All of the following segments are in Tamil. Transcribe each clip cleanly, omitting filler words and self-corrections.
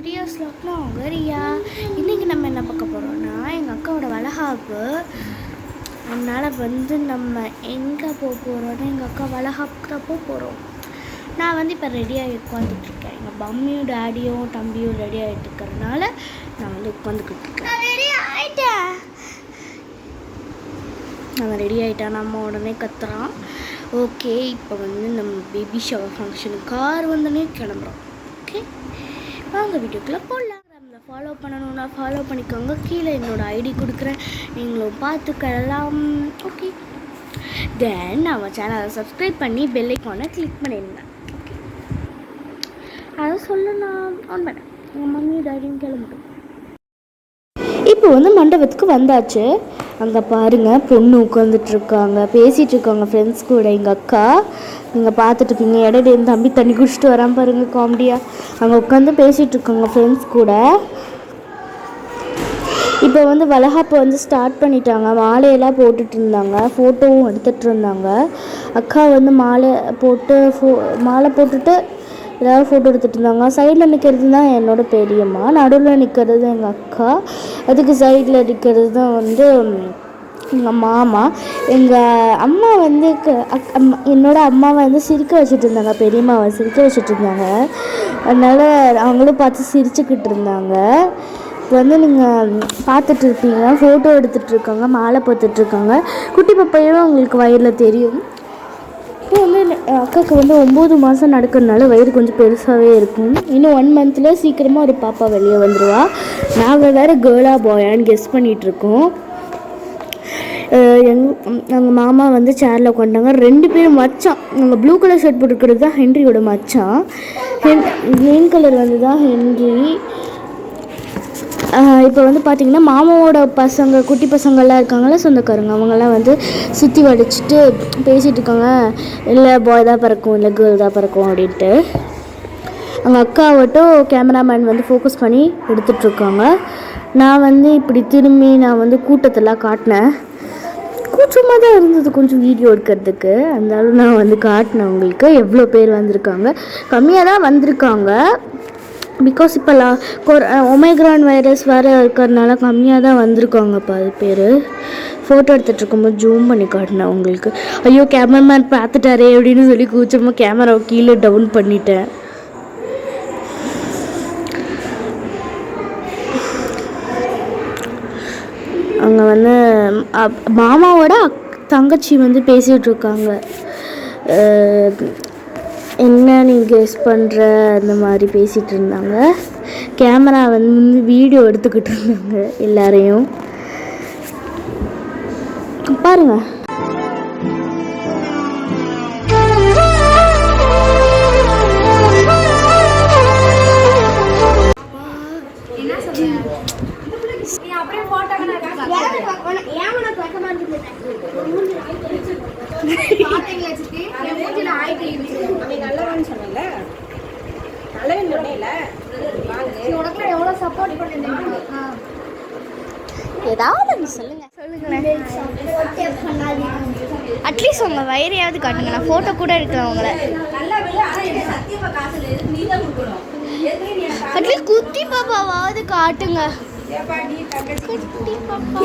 டியர்ஸ் லாக்லாம் வரியா. இன்றைக்கி நம்ம என்ன பார்க்க போகிறோம்னா எங்கள் அக்காவோட வளகாப்பு. அதனால் நம்ம எங்கே போக போகிறோன்னா எங்கள் அக்கா வளகாப்புக்கு தான் போக போகிறோம். நான் இப்போ ரெடியாகி உட்காந்துட்ருக்கேன். எங்கள் மம்மியும் டேடியும் தம்பியும் ரெடி ஆகிட்டு இருக்கிறதுனால நான் உட்காந்துக்கிட்டு இருக்கேன். அவன் ரெடி ஆகிட்டான். நம்ம உடனே கத்துறான். ஓகே, இப்போ நம்ம பேபி ஷவர் ஃபங்க்ஷனுக்கு கார் வந்தோடனே கிளம்புறோம். ஓகே, வாங்க வீடியோக்குள்ளே போடலாம். நம்மளை ஃபாலோ பண்ணணுன்னா ஃபாலோ பண்ணிக்கோங்க. கீழே என்னோடய ஐடி கொடுக்குறேன், நீங்களும் பார்த்துக்கலாம். ஓகே, தென் நம்ம சேனலை சப்ஸ்கிரைப் பண்ணி பெல் ஐக்கானை கிளிக் பண்ணிடுங்க. ஓகே, அதை சொல்ல நான் ஆன் பண்ணேன். எங்கள் மம்மி டேடியும் கிளம்பிட்டோம். இப்போ மண்டபத்துக்கு வந்தாச்சு. அங்கே பாருங்கள், பொண்ணு உட்காந்துட்ருக்காங்க, பேசிகிட்ருக்காங்க ஃப்ரெண்ட்ஸ் கூட. எங்கள் அக்கா நீங்கள் பார்த்துட்ருப்பீங்க. இடையில என் தம்பி தண்ணி குடிச்சிட்டு வரான் பாருங்கள், காமெடியாக. அங்கே உட்காந்து பேசிகிட்ருக்காங்க ஃப்ரெண்ட்ஸ் கூட. இப்போ வளகாப்பு ஸ்டார்ட் பண்ணிட்டாங்க. மாலையெல்லாம் போட்டுட்டு இருந்தாங்க, ஃபோட்டோவும் எடுத்துகிட்டு இருந்தாங்க. அக்கா மாலை போட்டுட்டு ஏதாவது ஃபோட்டோ எடுத்துகிட்டு இருந்தாங்க. சைடில் நிற்கிறது தான் என்னோடய பெரியம்மா, நடுவில் நிற்கிறது எங்கள் அக்கா, அதுக்கு சைடில் இருக்கிறது தான் எங்கள் மாமா. எங்கள் அம்மா என்னோடய அம்மாவை சிரிக்க வச்சுட்டு இருந்தாங்க, பெரியம்மாவை சிரிக்க வச்சுட்டு இருந்தாங்க. அதனால் அவங்களும் பார்த்து சிரிச்சுக்கிட்டு இருந்தாங்க. இப்போ நீங்கள் பார்த்துட்டு இருப்பீங்க, ஃபோட்டோ எடுத்துகிட்ருக்காங்க, மாலை பார்த்துட்ருக்காங்க. குட்டி பப்பையும் அவங்களுக்கு வயிறில் தெரியும். இப்போ அக்காவுக்கு 9 மாதம் நடக்கிறதுனால வயிறு கொஞ்சம் பெருசாகவே இருக்கும். இன்னும் 1 மந்தில் சீக்கிரமாக ஒரு பாப்பா வெளியே வந்துடுவா. நாங்கள் வேறு கேர்ளா பாயான்னு கெஸ் பண்ணிகிட்ருக்கோம். எங்கள் மாமா சேரில் உட்காண்டாங்க. 2 பேரும் மச்சான். நாங்கள் ப்ளூ கலர் ஷர்ட் போட்டுருக்கிறது தான் ஹென்ரியோட மச்சான். க்ரீன் கலர் தான் ஹென்றி. இப்போ பார்த்திங்கன்னா மாமாவோட பசங்க, குட்டி பசங்கள்லாம் இருக்காங்களா, சொந்தக்காரங்க, அவங்கெல்லாம் சுற்றி வடிச்சிட்டு பேசிகிட்டு இருக்காங்க. இல்லை பாய் தான் பிறக்கும், இல்லை கேர்ள் தான் பிறக்கும் அப்படின்ட்டு. அவங்க அக்காவட்டும் கேமராமேன் ஃபோக்கஸ் பண்ணி எடுத்துகிட்ருக்காங்க. நான் இப்படி திரும்பி நான் கூட்டத்தெல்லாம் காட்டினேன். கூச்சமாக தான் இருந்தது கொஞ்சம் வீடியோ எடுக்கிறதுக்கு. அதனால நான் காட்டினேன் உங்களுக்கு எவ்வளோ பேர் வந்திருக்காங்க. கம்மியாக தான் வந்திருக்காங்க. பிகாஸ் இப்போ ஒமைக்ரான் வைரஸ் வேறு இருக்கிறதுனால கம்மியாக தான் வந்திருக்காங்க 10 பேர். ஃபோட்டோ எடுத்துகிட்ருக்கும்போது ஜூம் பண்ணி காட்டினேன் உங்களுக்கு. ஐயோ, கேமராமேன் பார்த்துட்டாரே அப்படின்னு சொல்லி கூச்சமாக கேமராவை கீழே டவுன் பண்ணிட்டேன். அங்கே மாமாவோட தங்கச்சி பேசிகிட்டு இருக்காங்க. என்ன நீ கெஸ் பண்ணுற அந்த மாதிரி பேசிகிட்டு இருந்தாங்க. கேமரா வீடியோ எடுத்துக்கிட்டு இருந்தாங்க எல்லாரையும். பாருங்கள், ஏதாவது சொல்லுங்களேன். அட்லீஸ்ட் உங்கள் வயிறையாவது காட்டுங்க, நான் ஃபோட்டோ கூட எடுக்கிறேன் உங்களை. அட்லீஸ்ட் குட்டி பாப்பாவாவது காட்டுங்க. குட்டி பாப்பா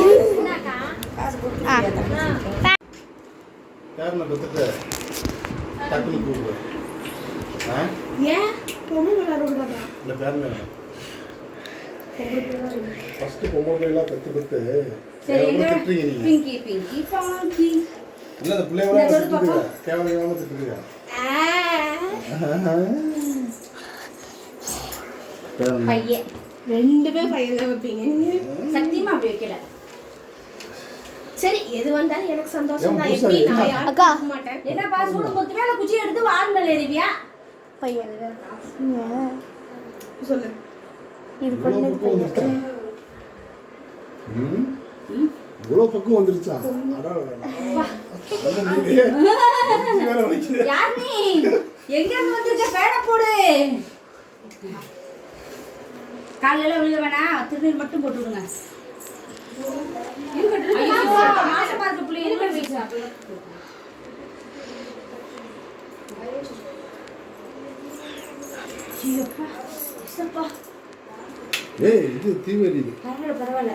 ஃபர்ஸ்ட் பொம்மைலாம் கத்து சரி திட்டுறீங்க நீங்க. பிங்கி பிங்கி பாங்கி இல்ல அந்த பிள்ளையோட திட்டுறீங்க, கேவலமா திட்டுறீங்க. பைய 2 பேர் பையல வைப்பீங்க, சத்தியமா அப்படி வைக்கல. சரி, எது வந்தாலும் எனக்கு சந்தோஷம் தான். எப்படி நான் அக்கா மாட்டேன். என்ன பாஸ்போர்ட் கொத்து மேல குச்சி எடுத்து வார்னல ஏறிவியா பையல சொல்லு. இது பண்ணது இவ்வளோ பக்கம் வந்துருச்சா? யார் நீ? எங்க வந்திருக்க? பேட போடு. காலையில விழுக வேணாம், திருநீர் மட்டும் போட்டு விடுங்க. மாசமா இருக்க பிள்ளைங்க ஏய் இது தீவெறி இது. பரவாயில்ல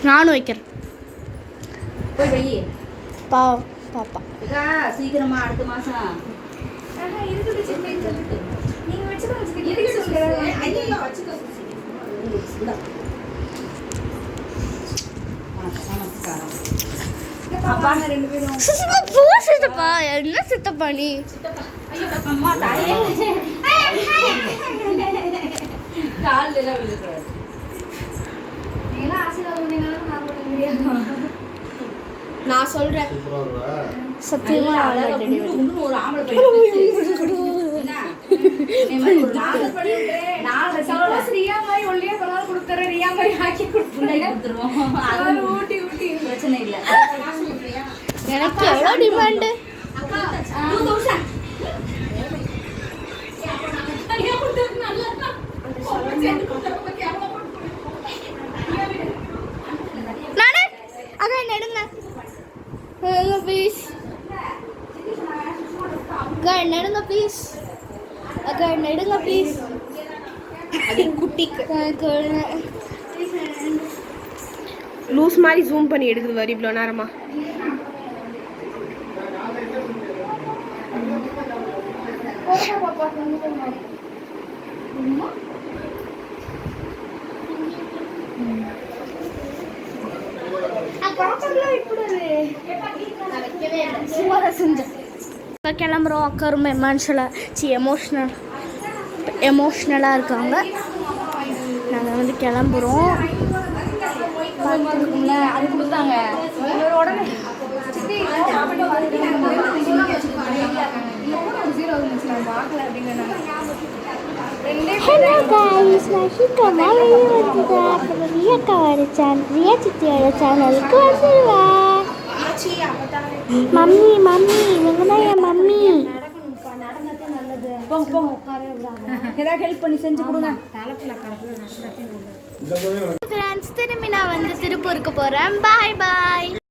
நானும் வைக்கிறேன். போய் வை. பாப்பா சீக்கிரமா அடுத்த மாசம் இருக்குது. நீங்க அப்பா ரெண்டு பேரும் சித்தப்பா என்ன சித்தப்பா நீ அம்மா தாயே கால் எல்லாம் விழுந்துறாரு. நீங்க ஆசீர்வாதம் பண்ணீங்கனா நான் பண்ண முடியாது. நான் சொல்றேன் சூப்பரா இருக்கா? சத்தியமா ஒரு ஆம்பளை பையன் ஒரு நாலு படி நாலு சப்போஸ் ரியா மாதிரி ஒல்லியா பண்ணாலும் கொடுத்துறேன். ரியா மாதிரி ஆக்கி கொடுத்துருவோம். அது ஊட்டி ஊட்டி பிரச்சனை இல்லை. எனக்கு எவ்வளோ டிமாண்டு? அக்கா 2000 நானே அக்கா நெடுங்க ப்ளீஸ். அக்கா நெடுங்க ப்ளீஸ். அக்கா நெடுங்க ப்ளீஸ். அது குட்டிக்கு லூஸ் மாதிரி ஜூம் பண்ணி எடுக்குது வரி இவ்வளோ நேரமா. கிளம்புறோம். அக்கா ரொம்ப எமோஷ்னலாக இருக்காங்க. நாங்கள் வந்து கிளம்புறோம். அது கொடுத்தாங்க உடனே ஹலோ गाइस, நான் சீக்கிரமா வெளியே வந்துட்டேன். அப்புறம் ரியா சித்தியோட சேனலுக்கு வந்துடுவேன். மம்மி மம்மி இவங்க என் மம்மி. ஏதாவது ஹெல்ப் பண்ணி செஞ்சு கொடுங்க. ஃப்ரெண்ட்ஸ், திரும்பி நான் வந்து திருப்பூருக்கு போகிறேன். பாய் பாய்.